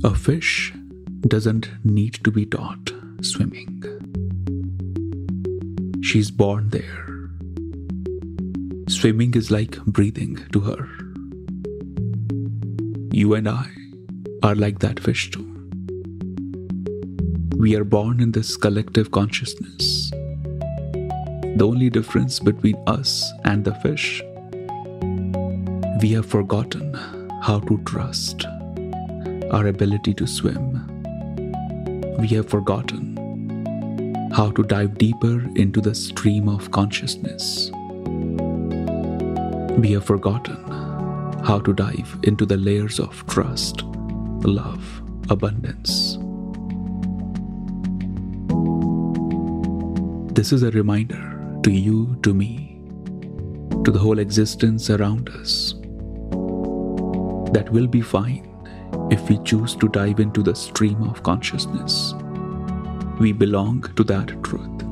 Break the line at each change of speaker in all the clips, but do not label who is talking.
A fish doesn't need to be taught swimming. She's born there. Swimming is like breathing to her. You and I are like that fish too. We are born in this collective consciousness. The only difference between us and the fish, we have forgotten how to trust our ability to swim. We have forgotten how to dive deeper into the stream of consciousness. We have forgotten how to dive into the layers of trust, love, abundance. This is a reminder to you, to me, to the whole existence around us, that we'll be fine if we choose to dive into the stream of consciousness. We belong to that truth.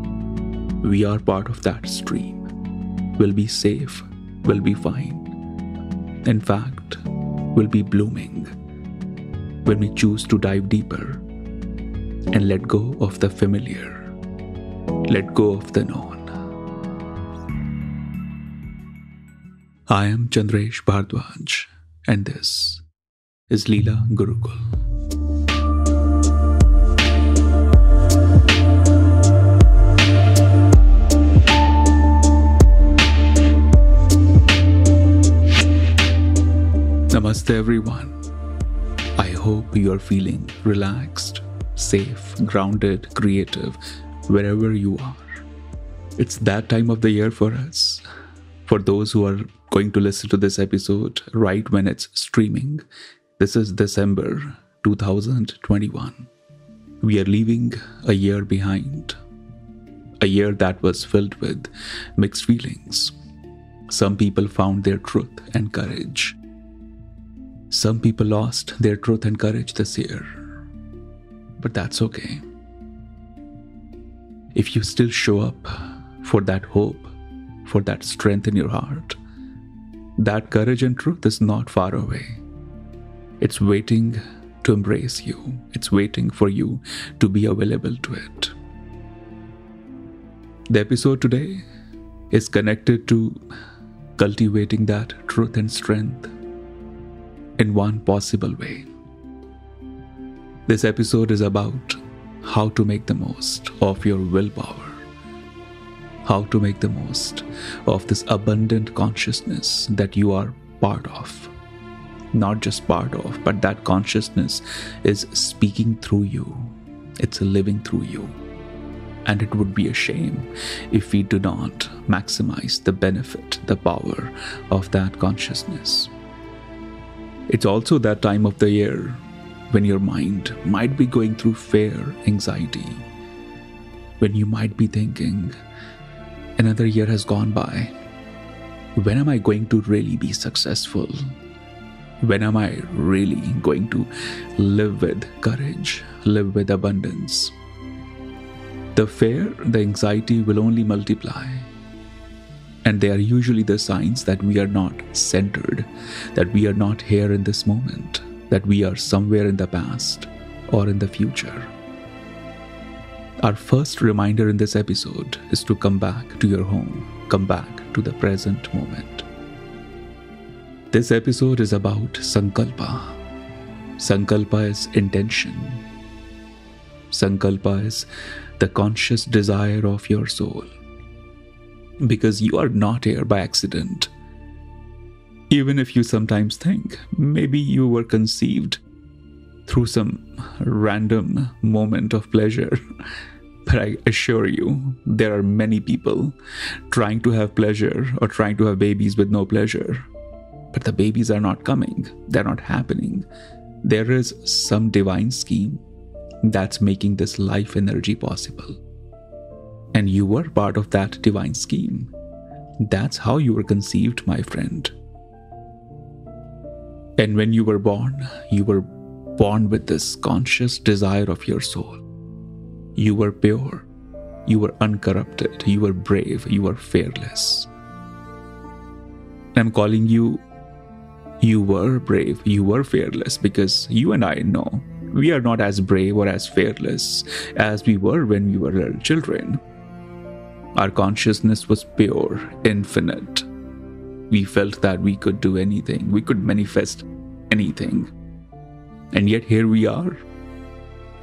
We are part of that stream. We'll be safe. We'll be fine. In fact, we'll be blooming when we choose to dive deeper and let go of the familiar. Let go of the known. I am Chandresh Bhardwaj, and this is Leela Gurukul. Namaste everyone. I hope you are feeling relaxed, safe, grounded, creative, wherever you are. It's that time of the year for us. For those who are going to listen to this episode right when it's streaming, this is December 2021. We are leaving a year behind. A year that was filled with mixed feelings. Some people found their truth and courage. Some people lost their truth and courage this year. But that's okay. If you still show up for that hope, for that strength in your heart, that courage and truth is not far away. It's waiting to embrace you. It's waiting for you to be available to it. The episode today is connected to cultivating that truth and strength in one possible way. This episode is about how to make the most of your willpower. How to make the most of this abundant consciousness that you are part of. Not just part of, but that consciousness is speaking through you. It's living through you. And it would be a shame if we do not maximize the benefit, the power of that consciousness. It's also that time of the year when your mind might be going through fear, anxiety, when you might be thinking, another year has gone by. When am I going to really be successful? When am I really going to live with courage, live with abundance? The fear, the anxiety will only multiply. And they are usually the signs that we are not centered, that we are not here in this moment, that we are somewhere in the past or in the future. Our first reminder in this episode is to come back to your home, come back to the present moment. This episode is about Sankalpa. Sankalpa is intention. Sankalpa is the conscious desire of your soul. Because you are not here by accident. Even if you sometimes think maybe you were conceived through some random moment of pleasure. But I assure you, there are many people trying to have pleasure or trying to have babies with no pleasure. But the babies are not coming. They're not happening. There is some divine scheme that's making this life energy possible. And you were part of that divine scheme. That's how you were conceived, my friend. And when you were born with this conscious desire of your soul. You were pure. You were uncorrupted. You were brave. You were fearless. I'm calling you, you were brave. You were fearless because you and I know We are not as brave or as fearless as we were when we were little children. Our consciousness was pure, infinite. We felt that we could do anything, we could manifest anything. And yet here we are,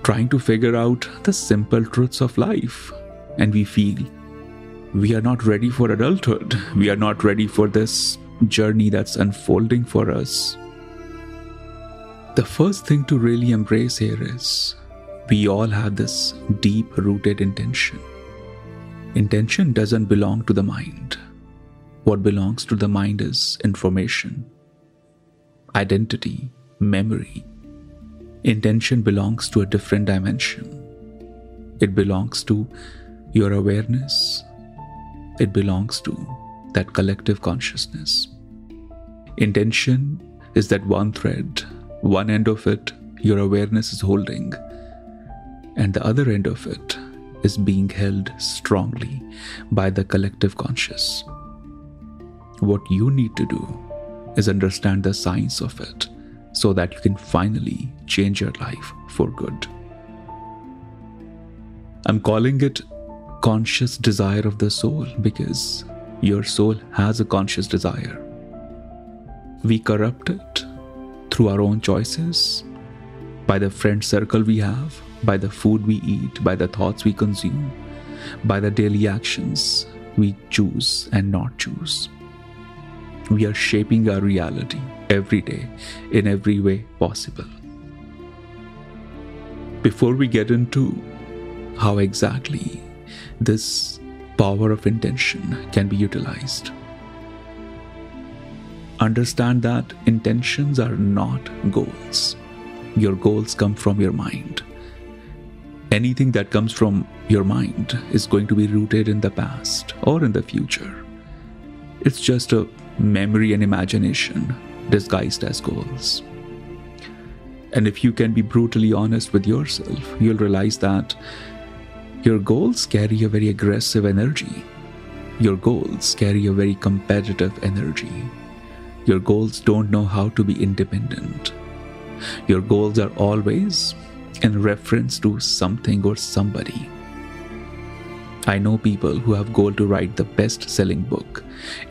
trying to figure out the simple truths of life. And we feel we are not ready for adulthood. We are not ready for this journey that's unfolding for us. The first thing to really embrace here is we all have this deep-rooted intention. Intention doesn't belong to the mind. What belongs to the mind is information, identity, memory. Intention belongs to a different dimension. It belongs to your awareness. It belongs to that collective consciousness. Intention is that one thread. One end of it, your awareness is holding, and the other end of it is being held strongly by the collective conscious. What you need to do is understand the science of it so that you can finally change your life for good. I'm calling it conscious desire of the soul because your soul has a conscious desire. We corrupt it through our own choices, by the friend circle we have, by the food we eat, by the thoughts we consume, by the daily actions we choose and not choose. We are shaping our reality every day in every way possible. Before we get into how exactly this power of intention can be utilized, understand that intentions are not goals. Your goals come from your mind. Anything that comes from your mind is going to be rooted in the past or in the future. It's just a memory and imagination disguised as goals. And if you can be brutally honest with yourself, you'll realize that your goals carry a very aggressive energy. Your goals carry a very competitive energy. Your goals don't know how to be independent. Your goals are always in reference to something or somebody. I know people who have goal to write the best-selling book,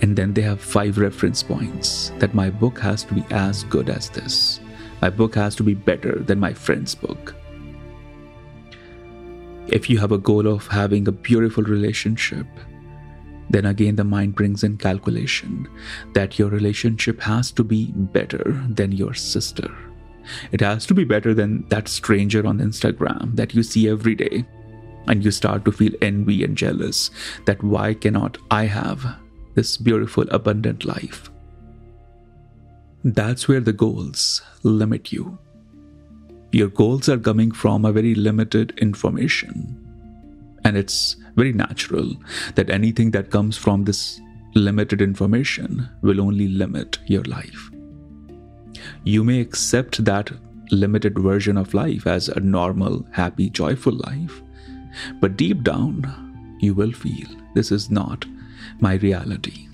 and then they have 5 reference points that my book has to be as good as this. My book has to be better than my friend's book. If you have a goal of having a beautiful relationship, then again the mind brings in calculation that your relationship has to be better than your sister. It has to be better than that stranger on Instagram that you see every day, and you start to feel envy and jealous that why cannot I have this beautiful abundant life? That's where the goals limit you. Your goals are coming from a very limited information. And it's very natural that anything that comes from this limited information will only limit your life. You may accept that limited version of life as a normal, happy, joyful life, but deep down, you will feel this is not my reality.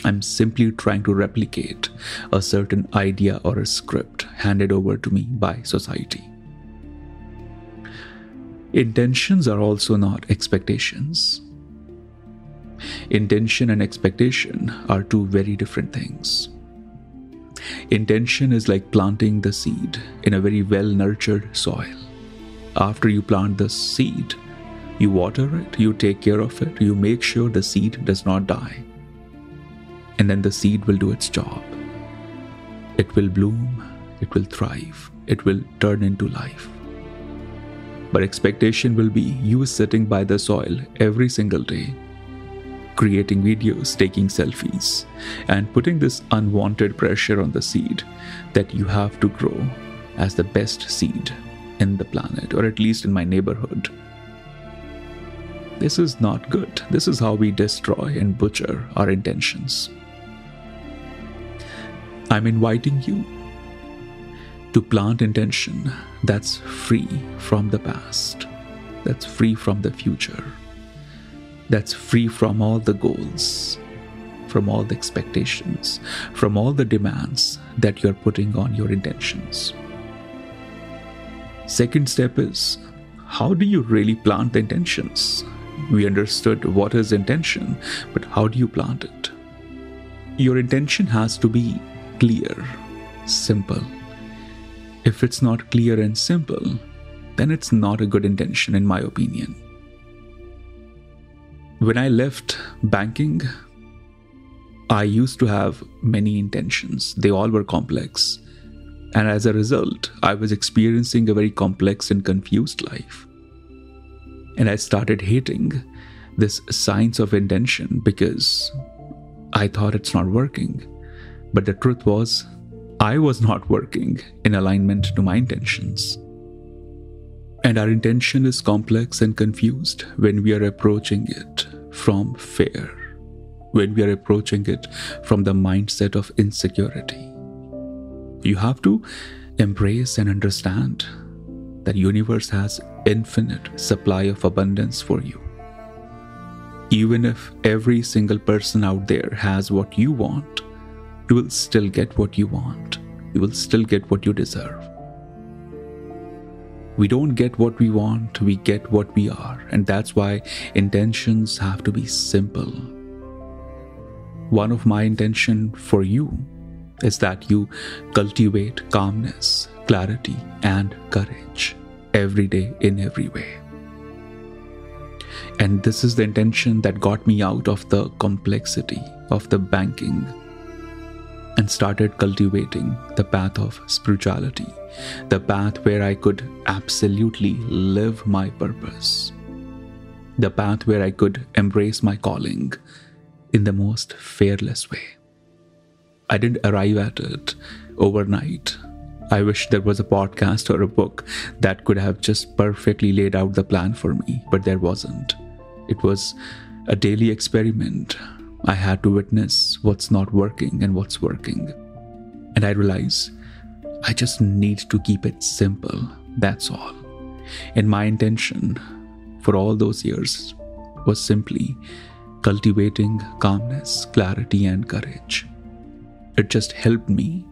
I'm simply trying to replicate a certain idea or a script handed over to me by society. Intentions are also not expectations. Intention and expectation are two very different things. Intention is like planting the seed in a very well-nurtured soil. After you plant the seed, you water it, you take care of it, you make sure the seed does not die. And then the seed will do its job. It will bloom, it will thrive, it will turn into life. But expectation will be you sitting by the soil every single day, creating videos, taking selfies, and putting this unwanted pressure on the seed that you have to grow as the best seed in the planet, or at least in my neighborhood. This is not good. This is how we destroy and butcher our intentions. I'm inviting you to plant intention that's free from the past, that's free from the future, that's free from all the goals, from all the expectations, from all the demands that you're putting on your intentions. Second step is, how do you really plant the intentions? We understood what is intention, but how do you plant it? Your intention has to be clear, simple. If it's not clear and simple, then it's not a good intention, in my opinion. When I left banking, I used to have many intentions. They all were complex. And as a result, I was experiencing a very complex and confused life. And I started hating this science of intention because I thought it's not working. But the truth was, I was not working in alignment to my intentions. And our intention is complex and confused when we are approaching it from fear, when we are approaching it from the mindset of insecurity. You have to embrace and understand that universe has infinite supply of abundance for you. Even if every single person out there has what you want, you will still get what you want. You will still get what you deserve. We don't get what we want, we get what we are. And that's why intentions have to be simple. One of my intention for you is that you cultivate calmness, clarity, and courage every day in every way. And this is the intention that got me out of the complexity of the banking and started cultivating the path of spirituality, the path where I could absolutely live my purpose, the path where I could embrace my calling in the most fearless way. I didn't arrive at it overnight. I wish there was a podcast or a book that could have just perfectly laid out the plan for me, but there wasn't. It was a daily experiment. I had to witness what's not working and what's working. And I realized I just need to keep it simple. That's all. And my intention for all those years was simply cultivating calmness, clarity, and courage. It just helped me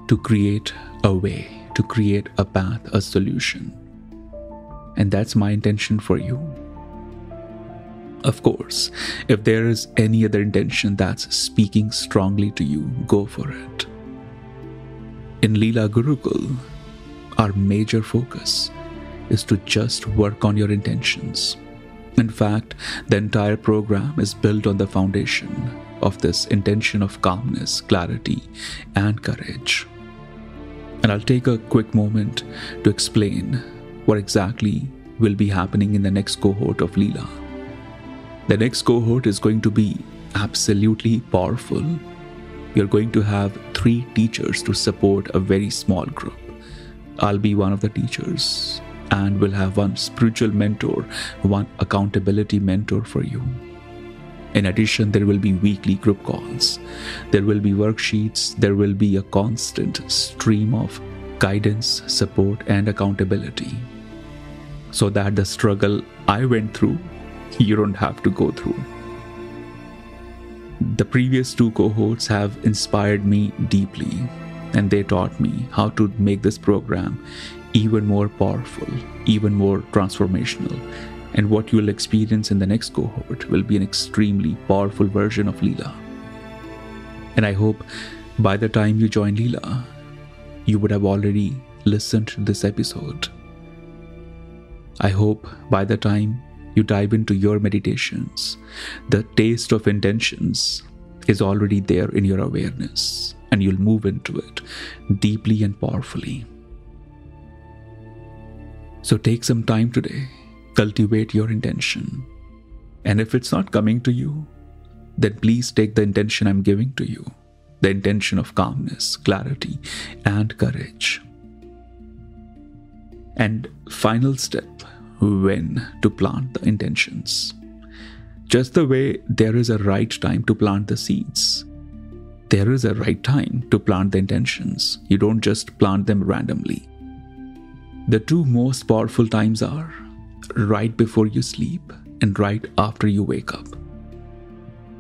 to create a way, to create a path, a solution. And that's my intention for you. Of course, if there is any other intention that's speaking strongly to you, go for it. In Leela Gurukul, our major focus is to just work on your intentions. In fact, the entire program is built on the foundation of this intention of calmness, clarity, and courage. And I'll take a quick moment to explain what exactly will be happening in the next cohort of Leela. The next cohort is going to be absolutely powerful. You're going to have 3 teachers to support a very small group. I'll be one of the teachers, and we'll have one spiritual mentor, one accountability mentor for you. In addition, there will be weekly group calls. There will be worksheets. There will be a constant stream of guidance, support, and accountability, so that the struggle I went through, you don't have to go through. The previous 2 cohorts have inspired me deeply, and they taught me how to make this program even more powerful, even more transformational. And what you will experience in the next cohort will be an extremely powerful version of Leela. And I hope by the time you join Leela, you would have already listened to this episode. I hope by the time you dive into your meditations, the taste of intentions is already there in your awareness, and you'll move into it deeply and powerfully. So take some time today. Cultivate your intention. And if it's not coming to you, then please take the intention I'm giving to you, the intention of calmness, clarity, and courage. And final step, when to plant the intentions. Just the way there is a right time to plant the seeds, there is a right time to plant the intentions. You don't just plant them randomly. The 2 most powerful times are right before you sleep and right after you wake up.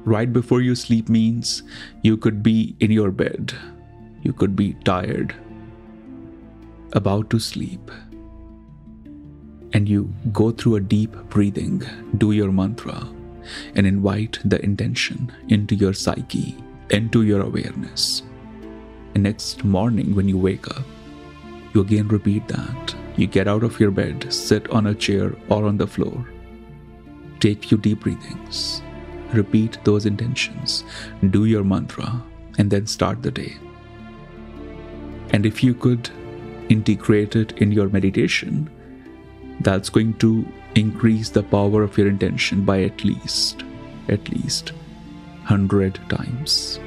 Right before you sleep means you could be in your bed, you could be tired, about to sleep, and you go through a deep breathing, do your mantra, and invite the intention into your psyche, into your awareness. And next morning when you wake up, you again repeat that. You get out of your bed, sit on a chair or on the floor, take few deep breathings, repeat those intentions, do your mantra, and then start the day. And if you could integrate it in your meditation, that's going to increase the power of your intention by at least 100 times.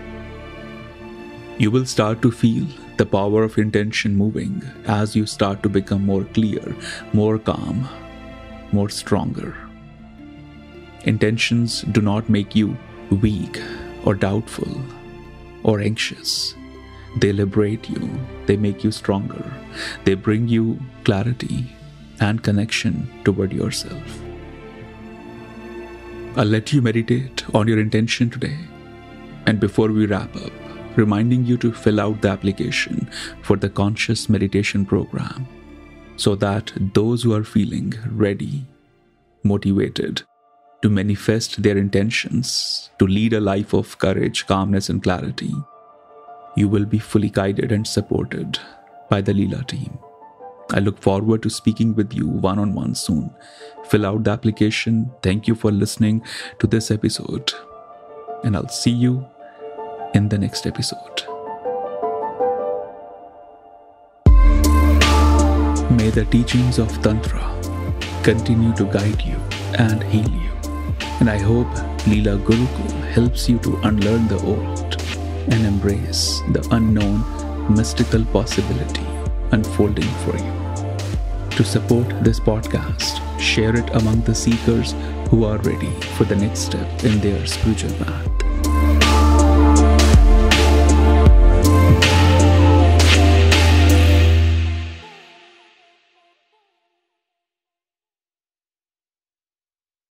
You will start to feel the power of intention moving as you start to become more clear, more calm, more stronger. Intentions do not make you weak or doubtful or anxious. They liberate you. They make you stronger. They bring you clarity and connection toward yourself. I'll let you meditate on your intention today. And before we wrap up, reminding you to fill out the application for the Conscious Meditation Program so that those who are feeling ready, motivated to manifest their intentions, to lead a life of courage, calmness, and clarity, you will be fully guided and supported by the Leela team. I look forward to speaking with you one-on-one soon. Fill out the application. Thank you for listening to this episode, and I'll see you in the next episode. May the teachings of Tantra continue to guide you and heal you. And I hope Leela Gurukul helps you to unlearn the old and embrace the unknown mystical possibility unfolding for you. To support this podcast, share it among the seekers who are ready for the next step in their spiritual path.